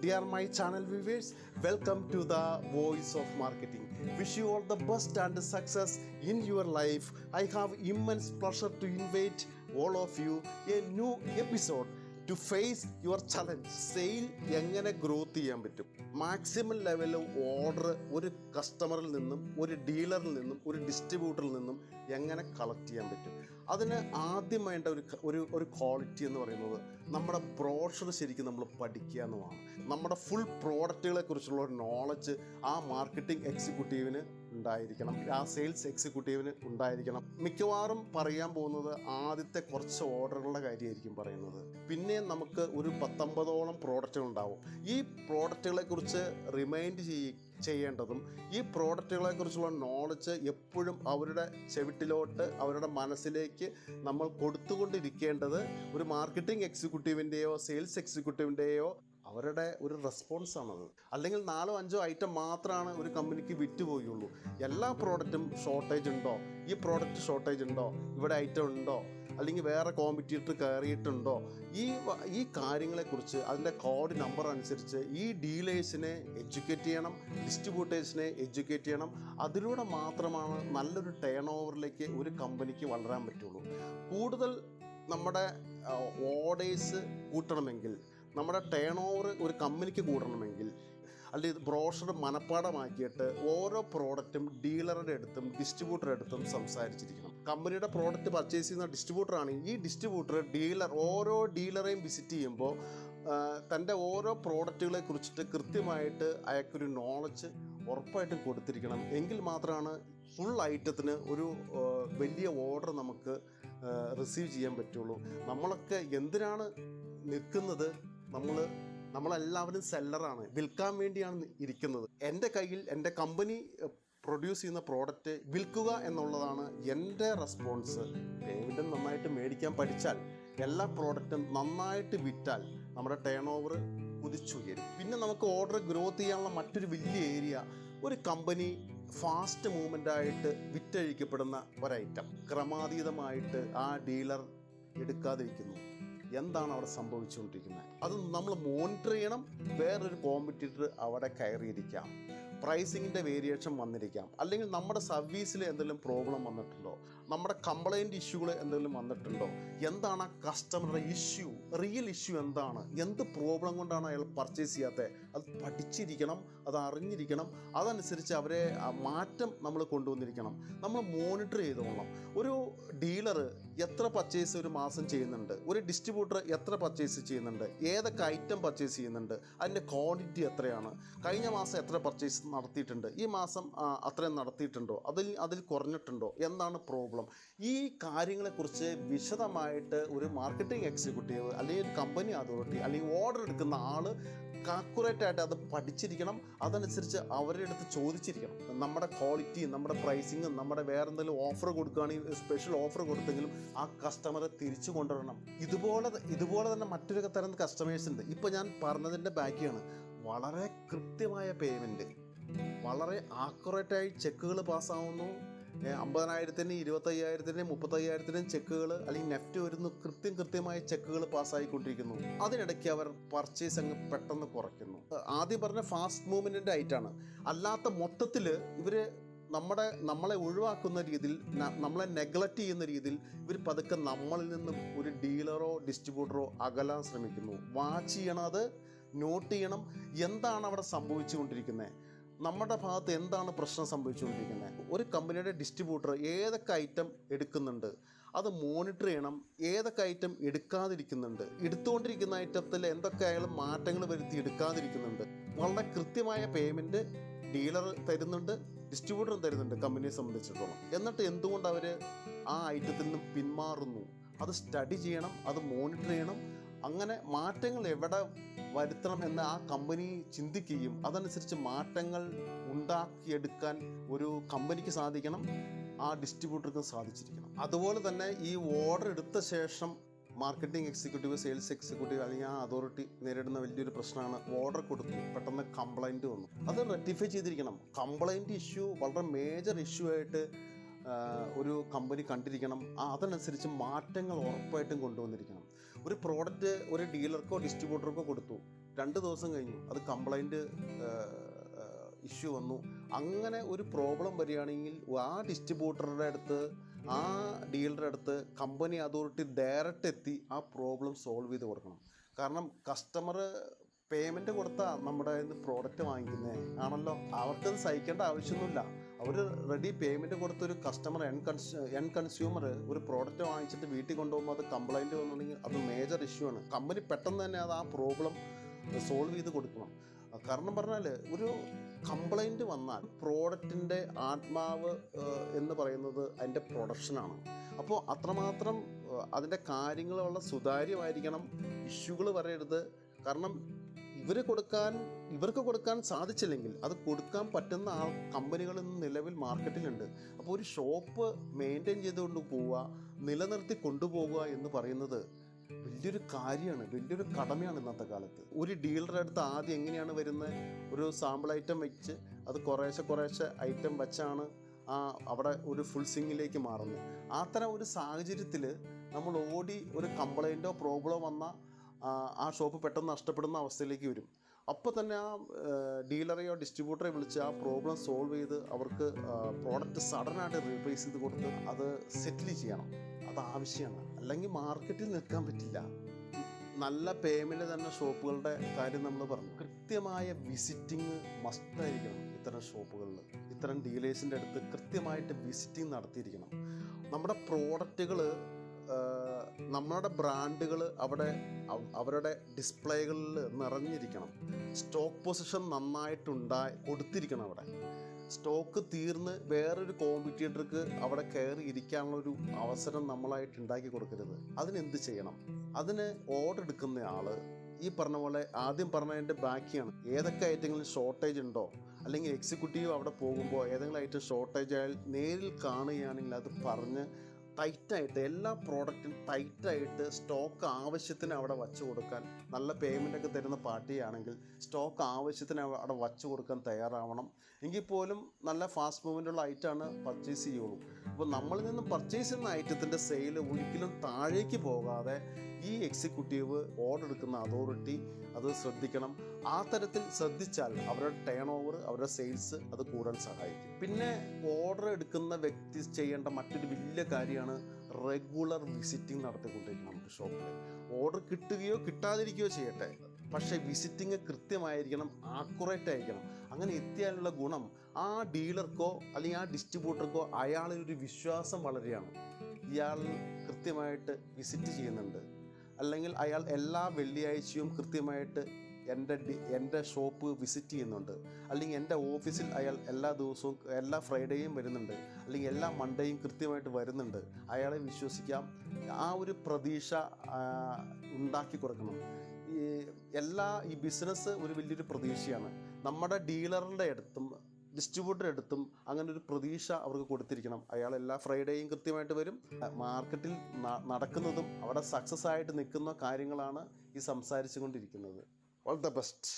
Dear my channel viewers, welcome to the Voice of Marketing. Wish you all the best and success in your life. I have immense pleasure to invite all of you a new episode to face your challenge. Sale എങ്ങനെ growth ചെയ്യാൻ പറ്റും, maximum ലെവലിൽ order ഒരു കസ്റ്റമറിൽ നിന്നും ഒരു ഡീലറിൽ നിന്നും ഒരു ഡിസ്ട്രിബ്യൂട്ടറിൽ നിന്നും എങ്ങനെ കളക്ട് ചെയ്യാൻ പറ്റും. അതിന് ആദ്യം വേണ്ട ഒരു ക്വാളിറ്റി എന്ന് പറയുന്നത് നമ്മുടെ ബ്രോഷർ ശരിക്കും നമ്മൾ പഠിക്കുക എന്നുമാണ്. നമ്മുടെ ഫുൾ പ്രോഡക്റ്റുകളെ കുറിച്ചുള്ള ഒരു നോളജ് ആ മാർക്കറ്റിംഗ് എക്സിക്യൂട്ടീവിന് ഉണ്ടായിരിക്കണം, ആ സെയിൽസ് എക്സിക്യൂട്ടീവിന് ഉണ്ടായിരിക്കണം. മിക്കവാറും പറയാൻ പോകുന്നത് ആദ്യത്തെ കുറച്ച് ഓർഡറുകളുടെ കാര്യമായിരിക്കും പറയുന്നത്. പിന്നെ നമുക്ക് ഒരു 19ഓളം പ്രോഡക്റ്റുകൾ ഉണ്ടാവും. ഈ പ്രോഡക്റ്റുകളെ കുറിച്ച് റിമൈൻഡ് ചെയ്യേണ്ടതും ഈ പ്രോഡക്റ്റുകളെ കുറിച്ചുള്ള നോളജ് എപ്പോഴും അവരുടെ ചെവിട്ടിലോട്ട് അവരുടെ മനസ്സിലേക്ക് നമ്മൾ കൊടുത്തുകൊണ്ടിരിക്കേണ്ടത് ഒരു മാർക്കറ്റിംഗ് എക്സിക്യൂട്ടീവിൻ്റെയോ സെയിൽസ് എക്സിക്യൂട്ടീവിൻ്റെയോ അവരുടെ ഒരു റെസ്പോൺസാണത്. അല്ലെങ്കിൽ 4-5 ഐറ്റം മാത്രമാണ് ഒരു കമ്പനിക്ക് വിറ്റുപോയുള്ളൂ. എല്ലാ പ്രോഡക്റ്റും ഷോർട്ടേജ് ഉണ്ടോ, ഈ പ്രോഡക്റ്റ് ഷോർട്ടേജ് ഉണ്ടോ, ഇവിടെ ഐറ്റം ഉണ്ടോ, അല്ലെങ്കിൽ വേറെ കോമ്പറ്റീറ്റർ കയറിയിട്ടുണ്ടോ, ഈ കാര്യങ്ങളെക്കുറിച്ച് അതിൻ്റെ കോഡ് നമ്പർ അനുസരിച്ച് ഈ ഡീലേഴ്സിനെ എഡ്യൂക്കേറ്റ് ചെയ്യണം, ഡിസ്ട്രിബ്യൂട്ടേഴ്സിനെ എഡ്യൂക്കേറ്റ് ചെയ്യണം. അതിലൂടെ മാത്രമാണ് നല്ലൊരു ടേൺ ഓവറിലേക്ക് ഒരു കമ്പനിക്ക് വളരാൻ പറ്റുള്ളൂ. കൂടുതൽ നമ്മുടെ ഓർഡേഴ്സ് കൂട്ടണമെങ്കിൽ, നമ്മുടെ ടേൺ ഓവർ ഒരു കമ്പനിക്ക് കൂടണമെങ്കിൽ, അല്ലെങ്കിൽ ബ്രോഷർ മനപ്പാടമാക്കിയിട്ട് ഓരോ പ്രോഡക്റ്റും ഡീലറുടെ അടുത്തും ഡിസ്ട്രിബ്യൂട്ടറുടെ അടുത്തും സംസാരിച്ചിരിക്കണം. കമ്പനിയുടെ പ്രോഡക്റ്റ് പർച്ചേസ് ചെയ്യുന്ന ഡിസ്ട്രിബ്യൂട്ടറാണ്. ഈ ഡിസ്ട്രിബ്യൂട്ടർ ഓരോ ഡീലറെയും വിസിറ്റ് ചെയ്യുമ്പോൾ തൻ്റെ ഓരോ പ്രോഡക്റ്റുകളെ കുറിച്ചിട്ട് കൃത്യമായിട്ട് അയാൾക്കൊരു നോളജ് ഉറപ്പായിട്ടും കൊടുത്തിരിക്കണം. എങ്കിൽ മാത്രമാണ് ഫുൾ ഐറ്റത്തിന് ഒരു വലിയ ഓർഡർ നമുക്ക് റിസീവ് ചെയ്യാൻ പറ്റുള്ളൂ. നമ്മളൊക്കെ എന്തിനാണ് നിൽക്കുന്നത്? നമ്മളെല്ലാവരും സെല്ലറാണ്, വിൽക്കാൻ വേണ്ടിയാണ് ഇരിക്കുന്നത്. എൻ്റെ കയ്യിൽ എൻ്റെ കമ്പനി പ്രൊഡ്യൂസ് ചെയ്യുന്ന പ്രോഡക്റ്റ് വിൽക്കുക എന്നുള്ളതാണ് എൻ്റെ റെസ്പോൺസ്. പേയ്മെൻറ്റും നന്നായിട്ട് മേടിക്കാൻ പഠിച്ചാൽ, എല്ലാ പ്രോഡക്റ്റും നന്നായിട്ട് വിറ്റാൽ നമ്മുടെ ടേൺ ഓവർ കുതിച്ചുയരും. പിന്നെ നമുക്ക് ഓർഡർ ഗ്രോത്ത് ചെയ്യാനുള്ള മറ്റൊരു വലിയ ഏരിയ, ഒരു കമ്പനി ഫാസ്റ്റ് മൂവ്മെൻ്റായിട്ട് വിറ്റഴിക്കപ്പെടുന്ന ഒരൈറ്റം ക്രമാതീതമായിട്ട് ആ ഡീലർ എടുക്കാതിരിക്കുന്നു. എന്താണ് അവിടെ സംഭവിച്ചുകൊണ്ടിരിക്കുന്നത്? അത് നമ്മൾ മോണിറ്റർ ചെയ്യണം. വേറൊരു കോമ്പറ്റീറ്റർ അവിടെ കയറിയിരിക്കാം, പ്രൈസിങ്ങിൻ്റെ വേരിയേഷൻ വന്നിരിക്കാം, അല്ലെങ്കിൽ നമ്മുടെ സർവീസിൽ എന്തെങ്കിലും പ്രോബ്ലം വന്നിട്ടുണ്ടോ, നമ്മുടെ കംപ്ലൈൻറ്റ് ഇഷ്യൂകൾ എന്തെങ്കിലും വന്നിട്ടുണ്ടോ, എന്താണ് ആ കസ്റ്റമറുടെ ഇഷ്യൂ, റിയൽ ഇഷ്യൂ എന്താണ്, എന്ത് പ്രോബ്ലം കൊണ്ടാണ് അയാൾ പർച്ചേസ് ചെയ്യാത്തത്, അത് പഠിച്ചിരിക്കണം, അത് അറിഞ്ഞിരിക്കണം. അതനുസരിച്ച് അവരെ മാറ്റം നമ്മൾ കൊണ്ടുവന്നിരിക്കണം. നമ്മൾ മോണിറ്റർ ചെയ്തോളണം. ഒരു ഡീലർ എത്ര പർച്ചേസ് ഒരു മാസം ചെയ്യുന്നുണ്ട്, ഒരു ഡിസ്ട്രിബ്യൂട്ടർ എത്ര പർച്ചേസ് ചെയ്യുന്നുണ്ട്, ഏതൊക്കെ ഐറ്റം പർച്ചേസ് ചെയ്യുന്നുണ്ട്, അതിൻ്റെ ക്വാണ്ടിറ്റി എത്രയാണ്, കഴിഞ്ഞ മാസം എത്ര പർച്ചേസ് നടത്തിയിട്ടുണ്ട്, ഈ മാസം അത്രയും നടത്തിയിട്ടുണ്ടോ, അതിൽ കുറഞ്ഞിട്ടുണ്ടോ, എന്താണ് പ്രോബ്ലം. ഈ കാര്യങ്ങളെക്കുറിച്ച് വിശദമായിട്ട് ഒരു മാർക്കറ്റിംഗ് എക്സിക്യൂട്ടീവ് അല്ലെങ്കിൽ ഒരു കമ്പനി അതോറിറ്റി അല്ലെങ്കിൽ ഓർഡർ എടുക്കുന്ന ആൾ കാൽക്കുലേറ്റായിട്ട് അത് പഠിച്ചിരിക്കണം. അതനുസരിച്ച് അവരുടെ അടുത്ത് ചോദിച്ചിരിക്കണം. നമ്മുടെ ക്വാളിറ്റി, നമ്മുടെ പ്രൈസിങ്ങും, നമ്മുടെ വേറെ എന്തെങ്കിലും ഓഫർ കൊടുക്കുകയാണെങ്കിൽ സ്പെഷ്യൽ ഓഫർ കൊടുത്തെങ്കിലും ആ കസ്റ്റമറെ തിരിച്ചു കൊണ്ടുവരണം. ഇതുപോലെ തന്നെ മറ്റൊരു തരം കസ്റ്റമേഴ്സ് ഉണ്ട്. ഇപ്പോൾ ഞാൻ പറഞ്ഞതിൻ്റെ ബാക്കിയാണ്. വളരെ കൃത്യമായ പേയ്മെൻറ്റ്, വളരെ ആക്യുറേറ്റായി ചെക്കുകൾ പാസ്സാവുന്നു. 50,000-ന് 25,000-ന് 35,000-ന് ചെക്കുകൾ അല്ലെങ്കിൽ നെഫ്റ്റ് വരുന്നു. കൃത്യമായ ചെക്കുകൾ പാസ്സായിക്കൊണ്ടിരിക്കുന്നു. അതിനിടയ്ക്ക് അവർ പർച്ചേസ് അങ്ങ് പെട്ടെന്ന് കുറയ്ക്കുന്നു. ആദ്യം പറഞ്ഞ ഫാസ്റ്റ് മൂവ്മെൻറ്റിൻ്റെ ആയിട്ടാണ്. അല്ലാത്ത മൊത്തത്തിൽ ഇവർ നമ്മളെ ഒഴിവാക്കുന്ന രീതിയിൽ, നമ്മളെ നെഗ്ലക്റ്റ് ചെയ്യുന്ന രീതിയിൽ ഇവർ പതുക്കെ നമ്മളിൽ നിന്നും ഒരു ഡീലറോ ഡിസ്ട്രിബ്യൂട്ടറോ അകലാൻ ശ്രമിക്കുന്നു. വാച്ച് ചെയ്യണം, അത് നോട്ട് ചെയ്യണം. എന്താണ് അവിടെ സംഭവിച്ചുകൊണ്ടിരിക്കുന്നത്, നമ്മുടെ ഭാഗത്ത് എന്താണ് പ്രശ്നം സംഭവിച്ചുകൊണ്ടിരിക്കുന്നത്. ഒരു കമ്പനിയുടെ ഡിസ്ട്രിബ്യൂട്ടർ ഏതൊക്കെ ഐറ്റം എടുക്കുന്നുണ്ട് അത് മോണിറ്റർ ചെയ്യണം. ഏതൊക്കെ ഐറ്റം എടുക്കാതിരിക്കുന്നുണ്ട്, എടുത്തുകൊണ്ടിരിക്കുന്ന ഐറ്റത്തിൽ എന്തൊക്കെ അയാൾ മാറ്റങ്ങൾ വരുത്തി എടുക്കാതിരിക്കുന്നുണ്ട്. വളരെ കൃത്യമായ പേയ്മെൻറ്റ് ഡീലർ തരുന്നുണ്ട്, ഡിസ്ട്രിബ്യൂട്ടറും തരുന്നുണ്ട് കമ്പനിയെ സംബന്ധിച്ചിടത്തോളം. എന്നിട്ട് എന്തുകൊണ്ട് അവർ ആ ഐറ്റത്തിൽ നിന്ന് പിന്മാറുന്നു, അത് സ്റ്റഡി ചെയ്യണം, അത് മോണിറ്റർ ചെയ്യണം. അങ്ങനെ മാറ്റങ്ങൾ എവിടെ വരുത്തണം എന്ന് ആ കമ്പനി ചിന്തിക്കുകയും അതനുസരിച്ച് മാറ്റങ്ങൾ ഉണ്ടാക്കിയെടുക്കാൻ ഒരു കമ്പനിക്ക് സാധിക്കണം, ആ ഡിസ്ട്രിബ്യൂട്ടർക്ക് സാധിച്ചിരിക്കണം. അതുപോലെ തന്നെ ഈ ഓർഡർ എടുത്ത ശേഷം മാർക്കറ്റിംഗ് എക്സിക്യൂട്ടീവ്, സെയിൽസ് എക്സിക്യൂട്ടീവ് അല്ലെങ്കിൽ ആ അതോറിറ്റി നേരിടുന്ന വലിയൊരു പ്രശ്നമാണ്, ഓർഡർ കൊടുത്തു പെട്ടെന്ന് കംപ്ലൈൻറ്റ് വന്നു, അത് റെക്ടിഫൈ ചെയ്തിരിക്കണം. കംപ്ലൈൻറ്റ് ഇഷ്യൂ വളരെ മേജർ ഇഷ്യൂ ആയിട്ട് ഒരു കമ്പനി കണ്ടിരിക്കണം. അതനുസരിച്ച് മാറ്റങ്ങൾ ഉറപ്പായിട്ടും കൊണ്ടുവന്നിരിക്കണം. ഒരു പ്രോഡക്റ്റ് ഒരു ഡീലർക്കോ ഡിസ്ട്രിബ്യൂട്ടർക്കോ കൊടുത്തു, 2 ദിവസം കഴിഞ്ഞു അത് കംപ്ലൈൻറ്റ് ഇഷ്യൂ വന്നു. അങ്ങനെ ഒരു പ്രോബ്ലം വരികയാണെങ്കിൽ ആ ഡിസ്ട്രിബ്യൂട്ടറുടെ അടുത്ത്, ആ ഡീലറുടെ അടുത്ത് കമ്പനി അതോറിറ്റി ഡയറക്റ്റ് എത്തി ആ പ്രോബ്ലം സോൾവ് ചെയ്ത് കൊടുക്കണം. കാരണം കസ്റ്റമർ പേയ്മെൻറ്റ് കൊടുത്താൽ നമ്മുടെ പ്രോഡക്റ്റ് വാങ്ങിക്കുന്നത് ആണല്ലോ. അവർക്കത് സഹിക്കേണ്ട ആവശ്യമൊന്നുമില്ല. അവർ റെഡി പേയ്മെൻറ്റ് കൊടുത്തൊരു കസ്റ്റമർ എൻ കൺസ്യൂമർ ഒരു പ്രോഡക്റ്റ് വാങ്ങിച്ചിട്ട് വീട്ടിൽ കൊണ്ടുപോകുമ്പോൾ അത് കംപ്ലൈൻറ്റ് വന്നിട്ടുണ്ടെങ്കിൽ അത് മേജർ ഇഷ്യൂ ആണ്. കമ്പനി പെട്ടെന്ന് തന്നെ അത് ആ പ്രോബ്ലം സോൾവ് ചെയ്ത് കൊടുക്കണം. കാരണം പറഞ്ഞാൽ ഒരു കംപ്ലൈൻറ്റ് വന്നാൽ പ്രോഡക്റ്റിൻ്റെ ആത്മാവ് എന്ന് പറയുന്നത് അതിൻ്റെ പ്രൊഡക്ഷനാണ്. അപ്പോൾ അത്രമാത്രം അതിൻ്റെ കാര്യങ്ങളുള്ള സുതാര്യമായിരിക്കണം, ഇഷ്യൂകൾ വരരുത്. കാരണം ഇവർക്ക് കൊടുക്കാൻ സാധിച്ചില്ലെങ്കിൽ അത് കൊടുക്കാൻ പറ്റുന്ന കമ്പനികൾ ഇന്ന് നിലവിൽ മാർക്കറ്റിലുണ്ട്. അപ്പോൾ ഒരു ഷോപ്പ് മെയിൻറ്റെയിൻ ചെയ്തുകൊണ്ട് പോവുക, നിലനിർത്തി കൊണ്ടുപോകുക എന്ന് പറയുന്നത് വലിയൊരു കാര്യമാണ്, വലിയൊരു കടമയാണ് ഇന്നത്തെ കാലത്ത്. ഒരു ഡീലറുടെ അടുത്ത് ആദ്യം എങ്ങനെയാണ് വരുന്നത്, ഒരു സാമ്പിൾ ഐറ്റം വെച്ച് അത് കുറേശ്ശെ ഐറ്റം വെച്ചാണ് അവിടെ ഒരു ഫുൾ സിങ്ങിലേക്ക് മാറുന്നത്. അത്തരം ഒരു സാഹചര്യത്തിൽ നമ്മൾ ഓടി ഒരു കംപ്ലൈൻറ്റോ പ്രോബ്ലമോ വന്ന ആ ഷോപ്പ് പെട്ടെന്ന് നഷ്ടപ്പെടുന്ന അവസ്ഥയിലേക്ക് വരും. അപ്പോൾ തന്നെ ആ ഡീലറെയോ ഡിസ്ട്രിബ്യൂട്ടറെ വിളിച്ച് ആ പ്രോബ്ലം സോൾവ് ചെയ്ത് അവർക്ക് പ്രോഡക്റ്റ് സഡനായിട്ട് റീപ്ലേസ് ചെയ്ത് കൊടുത്ത് അത് സെറ്റിൽ ചെയ്യണം. അത് ആവശ്യമാണ്. അല്ലെങ്കിൽ മാർക്കറ്റിൽ നിൽക്കാൻ പറ്റില്ല. നല്ല പേയ്മെൻറ്റ് തന്നെ ഷോപ്പുകളുടെ കാര്യം നമ്മൾ പറഞ്ഞു. കൃത്യമായ വിസിറ്റിംഗ് മസ്റ്റായിരിക്കണം. ഇത്തരം ഷോപ്പുകളിൽ, ഇത്തരം ഡീലേഴ്സിൻ്റെ അടുത്ത് കൃത്യമായിട്ട് വിസിറ്റിംഗ് നടത്തിയിരിക്കണം. നമ്മുടെ പ്രോഡക്റ്റുകൾ, നമ്മളുടെ ബ്രാൻഡുകൾ അവിടെ അവരുടെ ഡിസ്പ്ലേകളിൽ നിറഞ്ഞിരിക്കണം. Stock position കൊടുത്തിരിക്കണം. അവിടെ സ്റ്റോക്ക് തീർന്ന് വേറൊരു കോമ്പറ്റീറ്റർക്ക് അവിടെ കയറി ഇരിക്കാനുള്ളൊരു അവസരം നമ്മളായിട്ട് ഉണ്ടാക്കി കൊടുക്കരുത്. അതിനെന്ത് ചെയ്യണം? അതിന് ഓർഡർ എടുക്കുന്ന ആൾ ഈ പറഞ്ഞ പോലെ ആദ്യം പറഞ്ഞതിൻ്റെ ബാക്കിയാണ്. ഏതൊക്കെ ഐറ്റങ്ങളിൽ ഷോർട്ടേജ് ഉണ്ടോ, അല്ലെങ്കിൽ എക്സിക്യൂട്ടീവ് അവിടെ പോകുമ്പോൾ ഏതെങ്കിലും ഐറ്റം ഷോർട്ടേജ് ആയാൽ നേരിൽ കാണുകയാണെങ്കിൽ അത് പറഞ്ഞ് ടൈറ്റായിട്ട് എല്ലാ പ്രോഡക്റ്റും ടൈറ്റായിട്ട് സ്റ്റോക്ക് ആവശ്യത്തിന് അവിടെ വച്ചു കൊടുക്കാൻ, നല്ല പേയ്മെൻറ്റൊക്കെ തരുന്ന പാർട്ടിയാണെങ്കിൽ സ്റ്റോക്ക് ആവശ്യത്തിന് അവിടെ വച്ചു കൊടുക്കാൻ തയ്യാറാവണം. എങ്കിൽ പോലും നല്ല ഫാസ്റ്റ് മൂവ്മെൻ്റുള്ള ഐറ്റമാണ് പർച്ചേസ് ചെയ്യുള്ളൂ. അപ്പോൾ നമ്മളിൽ നിന്ന് പർച്ചേസ് ചെയ്യുന്ന ഐറ്റത്തിൻ്റെ സെയിൽ ഒരിക്കലും താഴേക്ക് പോകാതെ ഈ എക്സിക്യൂട്ടീവ്, ഓർഡർ എടുക്കുന്ന അതോറിറ്റി അത് ശ്രദ്ധിക്കണം. ആ തരത്തിൽ ശ്രദ്ധിച്ചാൽ അവരുടെ ടേൺ ഓവർ, അവരുടെ സെയിൽസ് അത് കൂടാൻ സഹായിക്കും. പിന്നെ ഓർഡർ എടുക്കുന്ന വ്യക്തി ചെയ്യേണ്ട മറ്റൊരു വലിയ കാര്യമാണ് റെഗുലർ വിസിറ്റിംഗ് നടത്തിക്കൊണ്ടിരിക്കണം. നമുക്ക് ഷോപ്പിൽ ഓർഡർ കിട്ടുകയോ കിട്ടാതിരിക്കുകയോ ചെയ്യട്ടെ, പക്ഷേ വിസിറ്റിംഗ് കൃത്യമായിരിക്കണം, ആക്യുറേറ്റ് ആയിരിക്കണം. അങ്ങനെ എത്തിയാലുള്ള ഗുണം ആ ഡീലർക്കോ അല്ലെങ്കിൽ ആ ഡിസ്ട്രിബ്യൂട്ടർക്കോ അയാളിൽ ഒരു വിശ്വാസം വളരെയാണ്. ഇയാൾ കൃത്യമായിട്ട് വിസിറ്റ് ചെയ്യുന്നുണ്ട്, അല്ലെങ്കിൽ അയാൾ എല്ലാ വെള്ളിയാഴ്ചയും കൃത്യമായിട്ട് എൻ്റെ ഷോപ്പ് വിസിറ്റ് ചെയ്യുന്നുണ്ട്, അല്ലെങ്കിൽ എൻ്റെ ഓഫീസിൽ അയാൾ എല്ലാ ദിവസവും എല്ലാ ഫ്രൈഡേയും വരുന്നുണ്ട്, അല്ലെങ്കിൽ എല്ലാ മൺഡേയും കൃത്യമായിട്ട് വരുന്നുണ്ട്. അയാളെ വിശ്വസിക്കാം. ആ ഒരു പ്രതീക്ഷ ഉണ്ടാക്കി കൊടുക്കണം. ഈ ബിസിനസ് ഒരു വലിയൊരു പ്രതീക്ഷയാണ്. നമ്മുടെ ഡീലറുടെ അടുത്തും ഡിസ്ട്രിബ്യൂട്ടറുടെ അടുത്തും അങ്ങനെ ഒരു പ്രതീക്ഷ അവർക്ക് കൊടുത്തിരിക്കണം. അയാൾ എല്ലാ ഫ്രൈഡേയും കൃത്യമായിട്ട് വരും. മാർക്കറ്റിൽ നടക്കുന്നതും അവിടെ സക്സസ് ആയിട്ട് നിൽക്കുന്ന കാര്യങ്ങളാണ് ഈ സംസാരിച്ചു കൊണ്ടിരിക്കുന്നത്. All the best.